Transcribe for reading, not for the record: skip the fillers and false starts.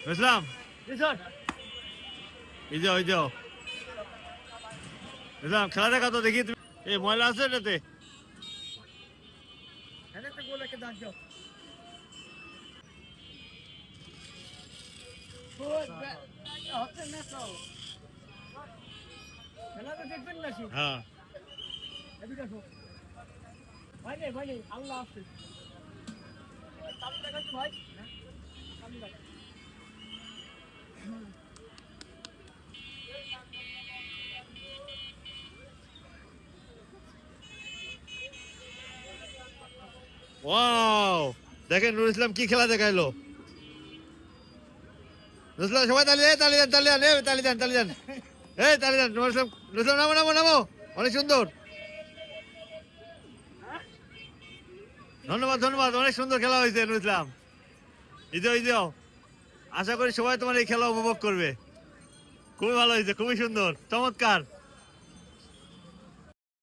বুঝলাম এই যাও বুঝলাম খেলা দেখা তো দেখি তুমি এই ময়লা আছে এটাতে হ্যাঁ আল্লাহ ওয়াও দেখেন নুরুল ইসলাম কি খেলা দেখাইলো নুরুল ইসলাম সবাই তালি দেন এই তালি দেন নুরুল ইসলাম নামো অনেক সুন্দর ধন্যবাদ অনেক সুন্দর খেলা হয়েছে নুরুল ইসলাম এই যাও আশা করি সবাই তোমার এই খেলা উপভোগ করবে খুবই ভালো হয়েছে খুবই সুন্দর চমৎকার